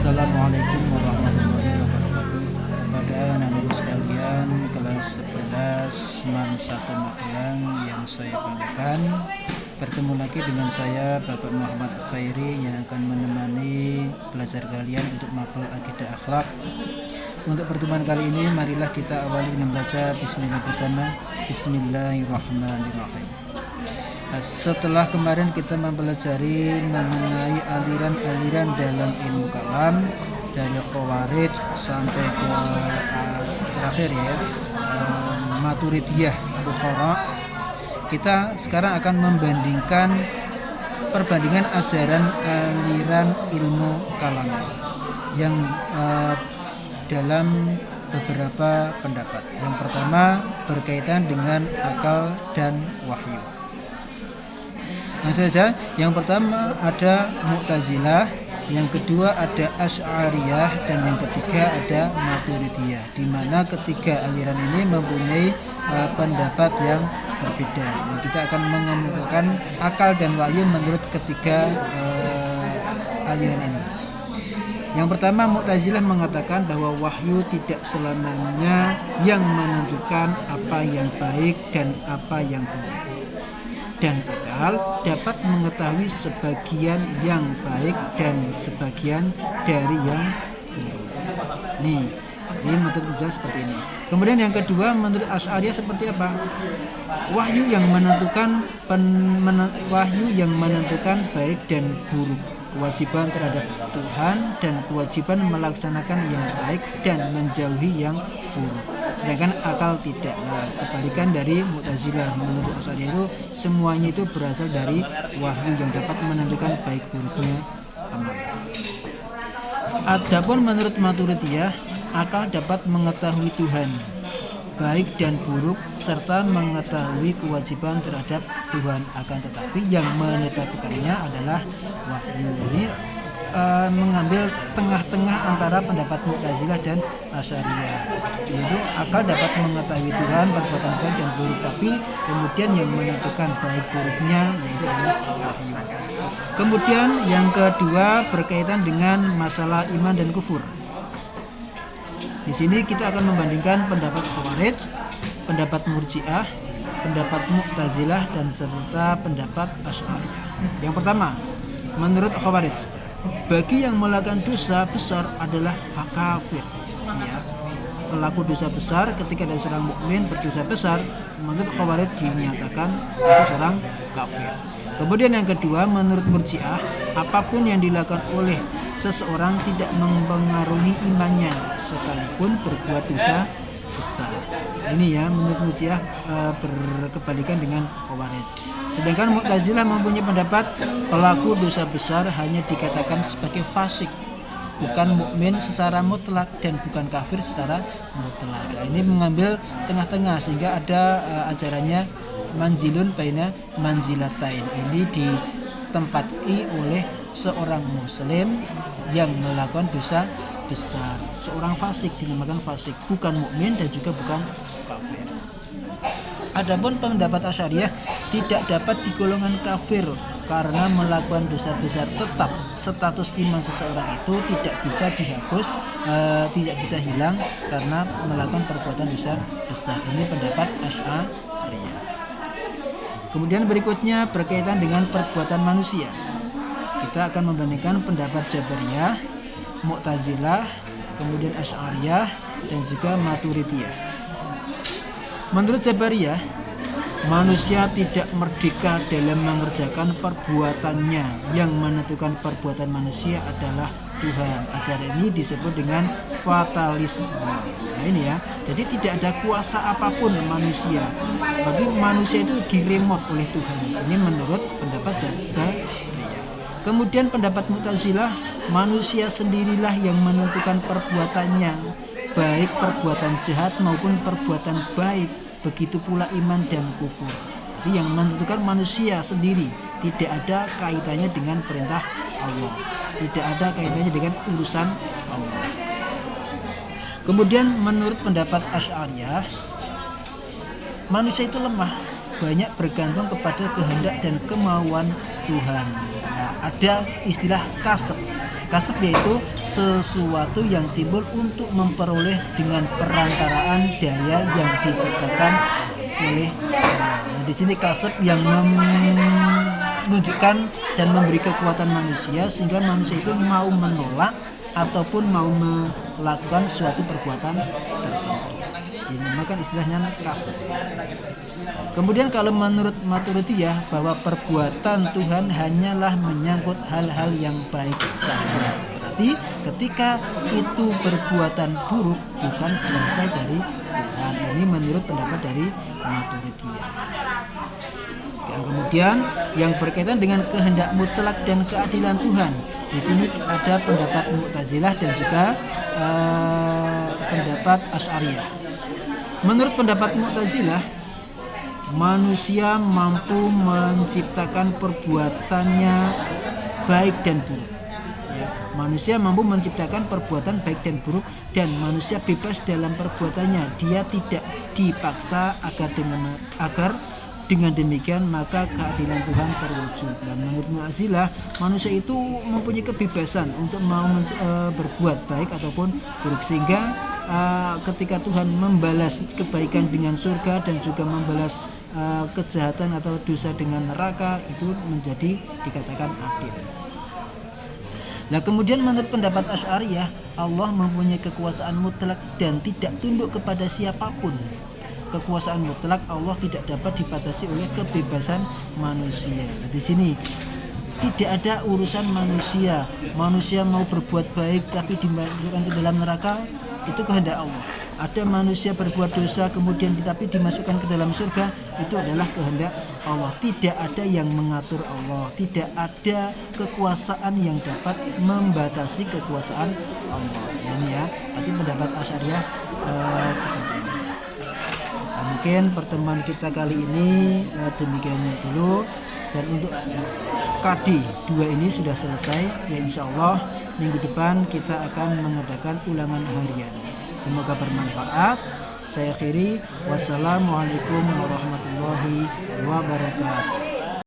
Assalamualaikum warahmatullahi wabarakatuh. Kepada anak-anak sekalian kelas 11 MAN 1 Magelang yang saya banggakan, bertemu lagi dengan saya Bapak Muhammad Khairi yang akan menemani belajar kalian untuk mapel akidah akhlak. Untuk pertemuan kali ini marilah kita awali dengan baca bismillah bersama. Bismillahirrahmanirrahim. Setelah kemarin kita mempelajari mengenai aliran-aliran dalam ilmu kalam dari Khawarij sampai ke terakhir Maturidiyah Bukhara, kita sekarang akan membandingkan perbandingan ajaran aliran ilmu kalam yang dalam beberapa pendapat. Yang pertama berkaitan dengan akal dan wahyu. Langsung saja, yang pertama ada Mu'tazilah, yang kedua ada Asy'ariyah, dan yang ketiga ada Maturidiyah, di mana ketiga aliran ini mempunyai pendapat yang berbeda. Kita akan mengemukakan akal dan wahyu menurut ketiga aliran ini. Yang pertama, Mu'tazilah mengatakan bahwa wahyu tidak selamanya yang menentukan apa yang baik dan apa yang buruk, dan akal dapat mengetahui sebagian yang baik dan sebagian dari yang buruk. Ini menurut Mu'tazilah seperti ini. Kemudian yang kedua, menurut Asy'ariyah seperti apa? Wahyu yang menentukan baik dan buruk, kewajiban terhadap Tuhan dan kewajiban melaksanakan yang baik dan menjauhi yang buruk. Sedangkan akal tidak. Kebalikan dari Mu'tazilah, menurut Asy'ariyah itu semuanya itu berasal dari wahyu yang dapat menentukan baik buruknya amal. Adapun menurut Maturidiyah, akal dapat mengetahui Tuhan baik dan buruk serta mengetahui kewajiban terhadap Tuhan, akan tetapi yang menetapkannya adalah wahyu. Ini mengambil tengah-tengah antara pendapat Mu'tazilah dan Asy'ariyah, yaitu akal dapat mengetahui Tuhan perbuatan baik dan buruk, tapi kemudian yang menentukan baik buruknya yaitu adalah wahyu. Kemudian yang kedua berkaitan dengan masalah iman dan kufur. Di sini kita akan membandingkan pendapat Khawarij, pendapat Murji'ah, pendapat Mu'tazilah, dan serta pendapat Asy'ariyah. Yang pertama, menurut Khawarij, bagi yang melakukan dosa besar adalah kafir. Pelaku dosa besar ketika ada seorang mukmin berdosa besar, menurut Khawarij dinyatakan itu seorang kafir. Kemudian yang kedua, menurut Murji'ah, apapun yang dilakukan oleh seseorang tidak mempengaruhi imannya sekalipun berbuat dosa besar. Ini menurut Murji'ah berkebalikan dengan Khawarij. Sedangkan Mu'tazilah mempunyai pendapat pelaku dosa besar hanya dikatakan sebagai fasik, bukan mukmin secara mutlak dan bukan kafir secara mutlak. Ini mengambil tengah-tengah sehingga ada ajarannya manzilun baina manzilatain. Ini ditempati oleh seorang muslim yang melakukan dosa besar. Seorang fasik dinamakan fasik, bukan mukmin dan juga bukan kafir. Adapun pendapat Asy'ariyah tidak dapat digolongkan kafir karena melakukan dosa besar, tetap status iman seseorang itu tidak bisa dihapus, tidak bisa hilang karena melakukan perbuatan dosa besar. Ini pendapat Asy'ariyah. Kemudian berikutnya berkaitan dengan perbuatan manusia. Kita akan membandingkan pendapat Jabariyah, Mu'tazilah, kemudian Asy'ariyah, dan juga Maturidiyah. Menurut Jabariyah, manusia tidak merdeka dalam mengerjakan perbuatannya. Yang menentukan perbuatan manusia adalah Tuhan. Ajaran ini disebut dengan fatalisme. Jadi tidak ada kuasa apapun manusia. Bagi manusia itu diremot oleh Tuhan. Ini menurut pendapat Jabariyah. Kemudian pendapat Mu'tazilah, manusia sendirilah yang menentukan perbuatannya, baik perbuatan jahat maupun perbuatan baik. Begitu pula iman dan kufur. Jadi yang menentukan manusia sendiri, tidak ada kaitannya dengan perintah Allah, tidak ada kaitannya dengan urusan Allah. Kemudian menurut pendapat Asy'ariyah, manusia itu lemah, banyak bergantung kepada kehendak dan kemauan Tuhan. Nah, ada istilah kasab. Kasab yaitu sesuatu yang timbul untuk memperoleh dengan perantaraan daya yang diciptakan oleh Allah. Nah, di sini kasab yang menunjukkan dan memberi kekuatan manusia sehingga manusia itu mau menolak ataupun mau melakukan suatu perbuatan tertentu. Dinamakan istilahnya kasab. Kemudian kalau menurut Maturidiyah bahwa perbuatan Tuhan hanyalah menyangkut hal-hal yang baik saja. Berarti ketika itu perbuatan buruk bukan berasal dari Tuhan. Ini menurut pendapat dari Maturidiyah. Yang kemudian yang berkaitan dengan kehendak mutlak dan keadilan Tuhan. Di sini ada pendapat Mu'tazilah dan juga pendapat Asy'ariyah. Menurut pendapat Mu'tazilah, manusia mampu menciptakan perbuatannya baik dan buruk. Ya, manusia mampu menciptakan perbuatan baik dan buruk dan manusia bebas dalam perbuatannya. Dia tidak dipaksa agar dengan demikian maka keadilan Tuhan terwujud. Dan menurut Mu'tazilah, manusia itu mempunyai kebebasan untuk mau berbuat baik ataupun buruk, sehingga ketika Tuhan membalas kebaikan dengan surga dan juga membalas kejahatan atau dosa dengan neraka, itu menjadi dikatakan adil. Nah, kemudian menurut pendapat Asy'ariyah, Allah mempunyai kekuasaan mutlak dan tidak tunduk kepada siapapun. Kekuasaan mutlak Allah tidak dapat dibatasi oleh kebebasan manusia. Nah, di sini tidak ada urusan manusia. Manusia mau berbuat baik tapi dimasukkan ke dalam neraka, itu kehendak Allah. Ada manusia berbuat dosa kemudian tapi dimasukkan ke dalam surga, itu adalah kehendak Allah. Tidak ada yang mengatur Allah. Tidak ada kekuasaan yang dapat membatasi kekuasaan Allah. Ini ya, berarti pendapat Asy'ariyah seperti ini. Nah, mungkin pertemuan kita kali ini demikian dulu. Dan untuk KD 2 ini sudah selesai. Ya, insya Allah minggu depan kita akan mengadakan ulangan harian. Semoga bermanfaat. Saya akhiri. Wassalamualaikum warahmatullahi wabarakatuh.